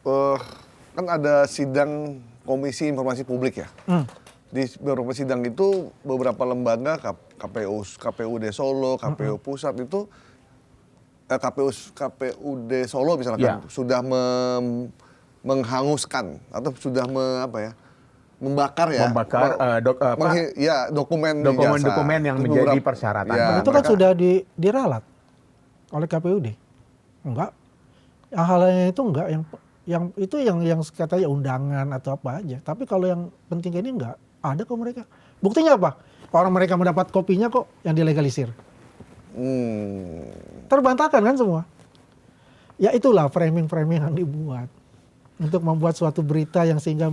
eh, kan ada sidang Komisi Informasi Publik ya. Di beberapa sidang itu beberapa lembaga KPUD Solo, KPU Pusat itu KPUD Solo misalkan sudah menghanguskan atau sudah membakar dokumen yang menjadi persyaratan. Ya, itu kan sudah diralat oleh KPUD. Enggak. Hal-halnya itu enggak, yang katanya undangan atau apa aja. Tapi kalau yang penting ini enggak ada kok mereka. Buktinya apa? Orang mereka mendapat kopinya kok yang dilegalisir. Terbantahkan kan semua. Ya itulah framing-framing yang dibuat untuk membuat suatu berita yang sehingga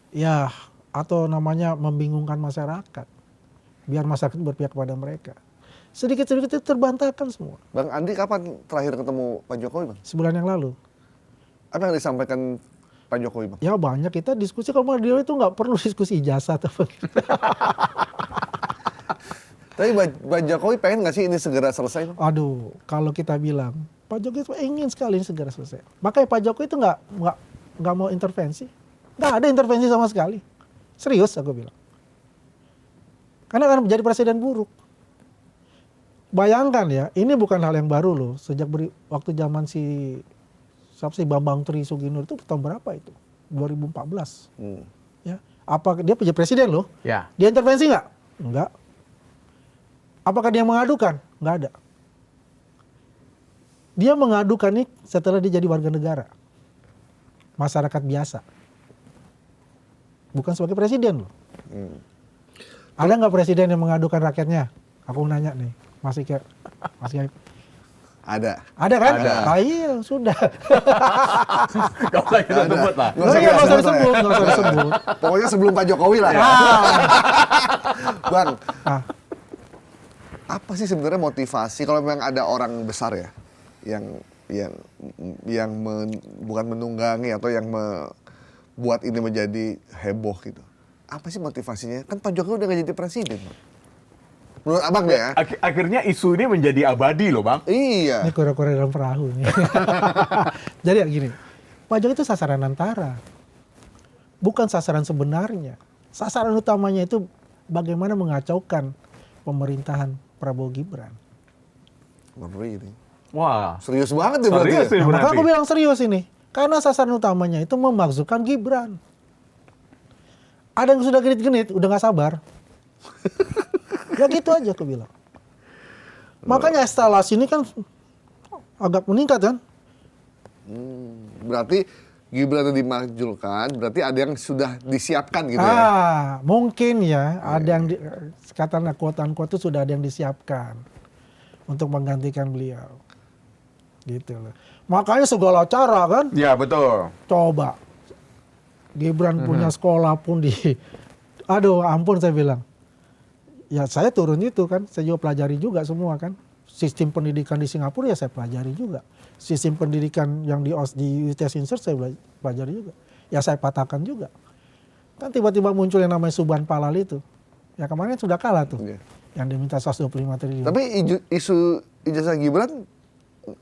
ya atau namanya membingungkan masyarakat. Biar masyarakat berpihak kepada mereka. Sedikit-sedikit itu terbantahkan semua. Bang Andi kapan terakhir ketemu Pak Jokowi, Bang? Sebulan yang lalu. Apa yang disampaikan Pak Jokowi, Bang? Ya banyak, kita diskusi. Kalau dia itu nggak perlu diskusi ijazah atau Tapi Pak Jokowi pengen nggak sih ini segera selesai, Bang? Aduh, kalau kita bilang Pak Jokowi itu ingin sekali ini segera selesai. Makanya Pak Jokowi itu nggak mau intervensi. Nggak ada intervensi sama sekali. Serius aku bilang. Karena akan menjadi presiden buruk. Bayangkan ya, ini bukan hal yang baru loh. Sejak waktu zaman si Bambang Tri Suginur itu tahun berapa itu? 2014. Ya, apa dia menjadi presiden loh? Ya. Dia intervensi nggak? Enggak. Apakah dia mengadukan? Nggak ada. Dia mengadukan nih setelah dia jadi warga negara, masyarakat biasa, bukan sebagai presiden loh. Ada nggak presiden yang mengadukan rakyatnya? Aku nanya nih. Masih Ada. Ada kan? Ada. Ah, iya, sudah. Gak usah kita sebut lah. Nggak usah disebut. Pokoknya sebelum Pak Jokowi lah ya. Bang, apa sih sebenarnya motivasi kalau memang ada orang besar ya yang bukan menunggangi atau yang membuat ini menjadi heboh gitu. Apa sih motivasinya? Kan Pak Jokowi udah gak jadi presiden, Bang. Menurut abang ya? Akhirnya isu ini menjadi abadi loh, Bang. Iya. Ini kura-kura dalam perahu nih. Jadi gini, Pak Jokowi itu sasaran antara. Bukan sasaran sebenarnya. Sasaran utamanya itu bagaimana mengacaukan pemerintahan Prabowo Gibran. Wah. Serius banget ya berarti. Serius ya? Maka aku bilang serius ini. Karena sasaran utamanya itu memakzulkan Gibran. Ada yang sudah genit-genit, udah gak sabar. Ya gitu aja aku bilang. Makanya eskalasi ini kan agak meningkat kan. Berarti Gibran itu dimajulkan, berarti ada yang sudah disiapkan gitu ya? Mungkin ya. Ada yang, katakanlah quote-unquote itu sudah ada yang disiapkan. Untuk menggantikan beliau. Gitu loh. Makanya segala cara kan. Ya betul. Coba. Gibran punya sekolah pun aduh ampun saya bilang. Ya saya turun itu kan, saya juga pelajari juga semua kan. Sistem pendidikan di Singapura ya saya pelajari juga. Sistem pendidikan yang di UTS Insert saya pelajari juga. Ya saya patahkan juga. Kan tiba-tiba muncul yang namanya Subhan Palal itu. Ya kemarin sudah kalah tuh. Yang diminta 125 triliun. Tapi isu ijazah Gibran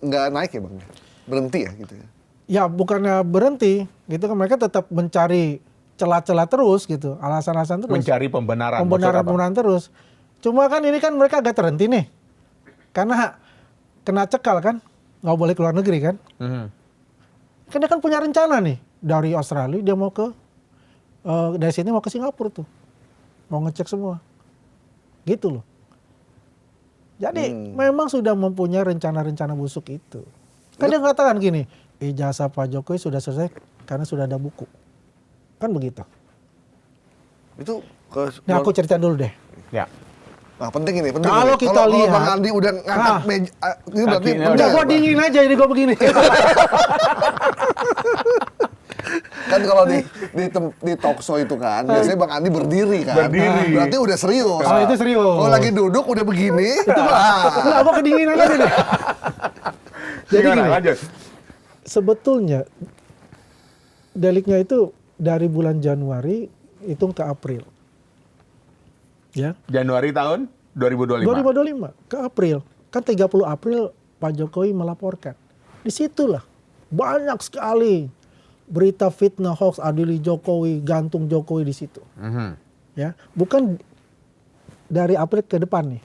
nggak naik ya Bang? Berhenti ya gitu ya? Ya bukannya berhenti. Gitu kan mereka tetap mencari celah-celah terus gitu, alasan-alasan terus. Mencari pembenaran. Pembenaran terus. Cuma kan ini kan mereka agak terhenti nih. Karena kena cekal kan, nggak boleh keluar negeri kan. Kan dia kan punya rencana nih. Dari Australia dia mau dari sini mau ke Singapura tuh. Mau ngecek semua. Gitu loh. Jadi memang sudah mempunyai rencana-rencana busuk itu. Kan dia mengatakan gini, ijazah Pak Jokowi sudah selesai karena sudah ada buku. Kan begitu. Itu Nah aku cerita dulu deh. Ya. Nah penting ini. Penting kalau ini. kita Kalau lihat. Bang Andi udah ngangkat meja. Ini berarti Udah gua dingin aja ini gua begini. Kan kalau di talk show itu kan, biasanya Bang Andi berdiri kan. Berdiri. Berarti udah serius. Oh itu serius. Kalau lagi duduk udah begini, itu Enggak, gua kedinginan aja deh. Jadi gini, lanjut. sebetulnya deliknya itu dari bulan Januari hitung ke April. Ya. Januari tahun 2025. 2025 ke April. Kan 30 April Pak Jokowi melaporkan. Disitulah banyak sekali berita fitnah hoax adili Jokowi, gantung Jokowi di situ. Ya, bukan dari April ke depan nih.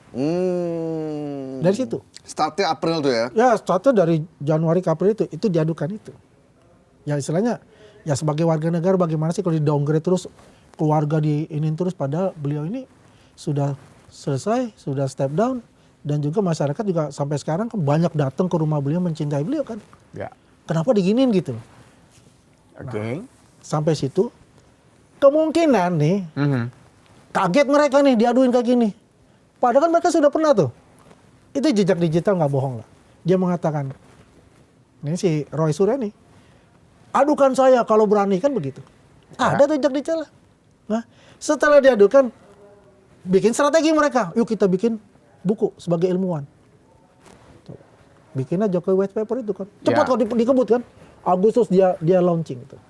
Dari situ. Startnya April tuh ya? Ya, startnya dari Januari ke April itu diadukan itu. Ya istilahnya, ya sebagai warga negara bagaimana sih kalau di downgrade terus, keluarga diinin terus, padahal beliau ini sudah selesai, sudah step down, dan juga masyarakat juga sampai sekarang kan banyak datang ke rumah beliau, mencintai beliau kan. Ya. Kenapa diginiin gitu? Oke. Sampai situ, kemungkinan nih, kaget mereka nih diaduin kayak gini. Padahal kan mereka sudah pernah tuh. Itu jejak digital nggak bohong lah. Dia mengatakan, ini si Roy Surya nih, adukan saya kalau berani, kan begitu. Ada tuh jejak digital. Nah, setelah diadukan, bikin strategi mereka. Yuk kita bikin buku sebagai ilmuwan. Bikinnya Jokowi White Paper itu kan. Cepat kok dikebut kan. Agustus dia launching itu.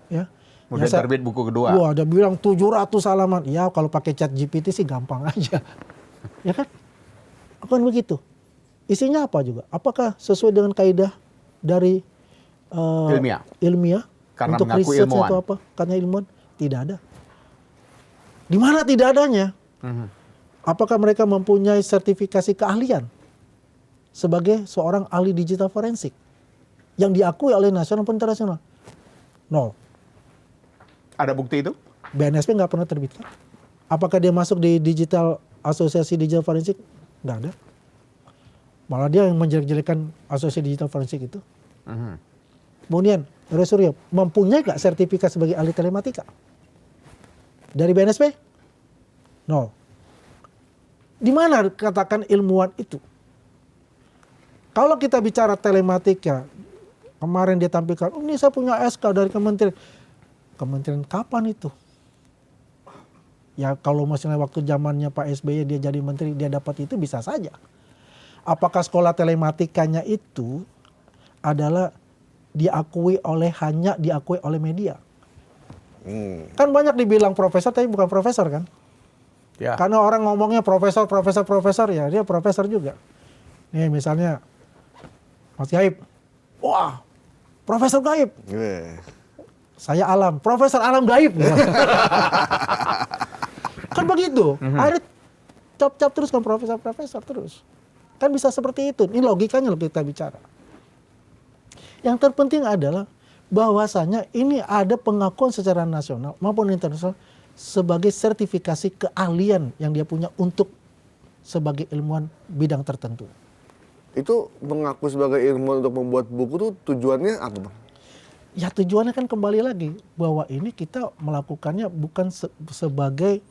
Ya. Kemudian terbit buku kedua. Wah, ada bilang 700 halaman. Ya kalau pakai chat GPT sih gampang aja. Ya kan? Kan begitu. Isinya apa juga? Apakah sesuai dengan kaidah dari ilmiah? Karena untuk mengaku risetnya ilmuwan. atau apa? Karena ilmuwan? Tidak ada. Di mana tidak adanya? Apakah mereka mempunyai sertifikasi keahlian sebagai seorang ahli digital forensik yang diakui oleh nasional maupun internasional? Nol. Ada bukti itu? BNSP nggak pernah terbitkan. Apakah dia masuk di digital asosiasi digital forensik? Nggak ada. Malah dia yang menjelek-jelekan asosiasi digital forensik itu. Kemudian Roy Suryo mempunyai nggak sertifikat sebagai ahli telematika? Dari BNSP? Nol. Di mana katakan ilmuwan itu? Kalau kita bicara telematika, kemarin dia tampilkan, oh, ini saya punya SK dari kementerian. Kementerian kapan itu? Ya kalau misalnya waktu zamannya Pak SBY dia jadi menteri, dia dapat itu bisa saja. Apakah sekolah telematikanya itu adalah hanya diakui oleh media? Kan banyak dibilang profesor tapi bukan profesor kan? Ya. Karena orang ngomongnya profesor, ya dia profesor juga. Nih misalnya Mas Gaib, wah Profesor Gaib. Saya Alam, Profesor Alam Gaib. Kan begitu. Akhirnya cap-cap terus kan profesor terus. Kan bisa seperti itu. Ini logikanya loh kita bicara. Yang terpenting adalah bahwasanya ini ada pengakuan secara nasional maupun internasional sebagai sertifikasi keahlian yang dia punya untuk sebagai ilmuwan bidang tertentu. Itu mengaku sebagai ilmuwan untuk membuat buku tuh tujuannya apa, Bang? Ya tujuannya kan kembali lagi bahwa ini kita melakukannya bukan sebagai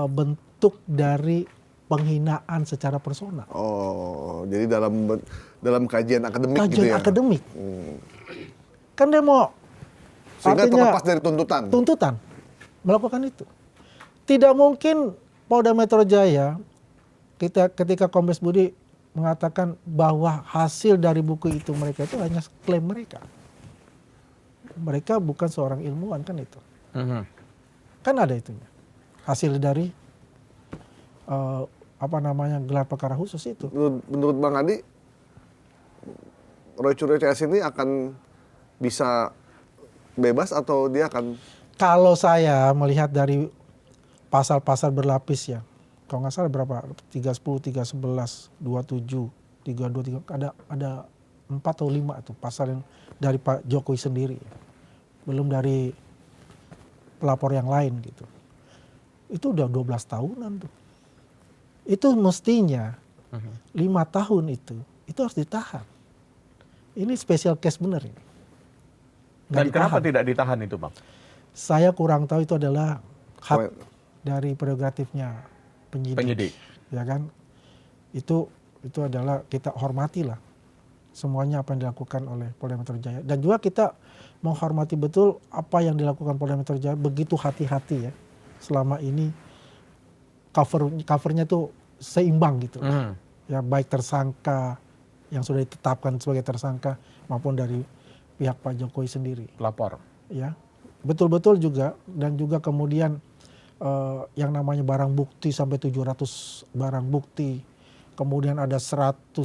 bentuk dari penghinaan secara personal. Oh, jadi dalam kajian akademik gitu ya? Kajian akademik. Kan dia mau sehingga artinya terlepas dari tuntutan. Melakukan itu. Tidak mungkin Polda Metro Jaya ketika Kombes Budi mengatakan bahwa hasil dari buku itu mereka itu hanya klaim mereka. Mereka bukan seorang ilmuwan kan itu. Kan ada itunya. Hasil dari gelar perkara khusus itu. Menurut Bang Adi, Roy Suryo CS ini akan bisa bebas atau dia akan... Kalau saya melihat dari pasal-pasal berlapis ya, kalau nggak salah berapa? 310, 311, 27, 323, ada 4 atau 5 tuh pasal yang dari Pak Jokowi sendiri. Belum dari pelapor yang lain gitu. Itu udah 12 tahunan tuh. Itu mestinya 5 tahun itu harus ditahan. Ini special case bener ini. Dan kenapa tidak ditahan itu, Bang? Saya kurang tahu itu adalah hak dari prerogatifnya penyidik. Ya kan? Itu adalah kita hormatilah semuanya apa yang dilakukan oleh Polda Metro Jaya. Dan juga kita menghormati betul apa yang dilakukan Polda Metro Jaya, begitu hati-hati ya. Selama ini covernya tuh seimbang gitu. Ya baik tersangka yang sudah ditetapkan sebagai tersangka maupun dari pihak Pak Jokowi sendiri. Lapor. Ya, betul-betul juga dan juga kemudian yang namanya barang bukti sampai 700 barang bukti kemudian ada 130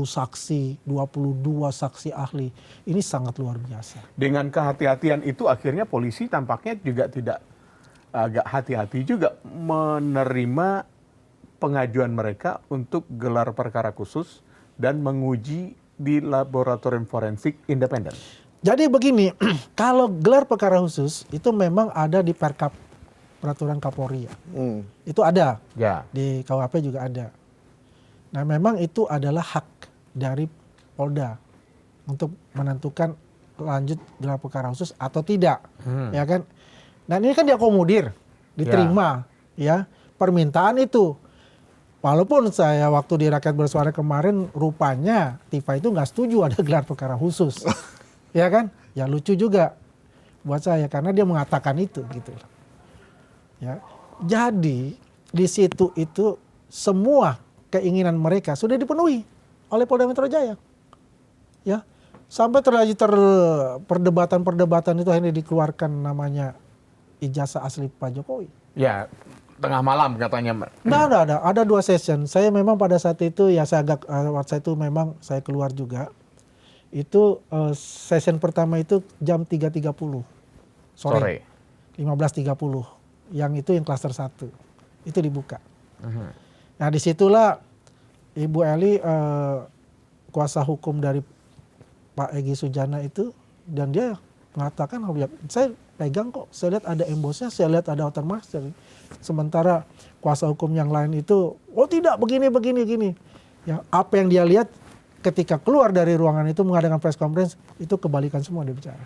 saksi, 22 saksi ahli. Ini sangat luar biasa. Dengan kehati-hatian itu akhirnya polisi tampaknya juga tidak agak hati-hati juga menerima pengajuan mereka untuk gelar perkara khusus dan menguji di laboratorium forensik independen. Jadi begini, kalau gelar perkara khusus itu memang ada di Perkap, peraturan Kapolri ya. Itu ada, Ya. di KUHP juga ada. Nah memang itu adalah hak dari Polda untuk menentukan lanjut gelar perkara khusus atau tidak, ya kan? Dan ini kan diakomodir, diterima, ya permintaan itu. Walaupun saya waktu di Rakyat Bersuara kemarin rupanya Tifa itu nggak setuju ada gelar perkara khusus. Ya kan? Ya lucu juga buat saya karena dia mengatakan itu gitu. Ya. Jadi di situ itu semua keinginan mereka sudah dipenuhi oleh Polda Metro Jaya. Ya. Sampai terjadi perdebatan-perdebatan itu akhirnya dikeluarkan namanya ijazah asli Pak Jokowi. Ya, tengah malam katanya. Ada 2 session. Saya memang pada saat itu ya saya agak waktu itu memang saya keluar juga. Itu session pertama itu jam 3.30 sore. 15.30. Yang itu yang klaster 1. Itu dibuka. Nah disitulah Ibu Eli kuasa hukum dari Pak Egy Sujana itu dan dia mengatakan, saya pegang kok, saya lihat ada embosnya, saya lihat ada watermark. Sementara kuasa hukum yang lain itu, oh tidak begini. Ya, apa yang dia lihat ketika keluar dari ruangan itu mengadakan press conference itu kebalikan semua dia bicara.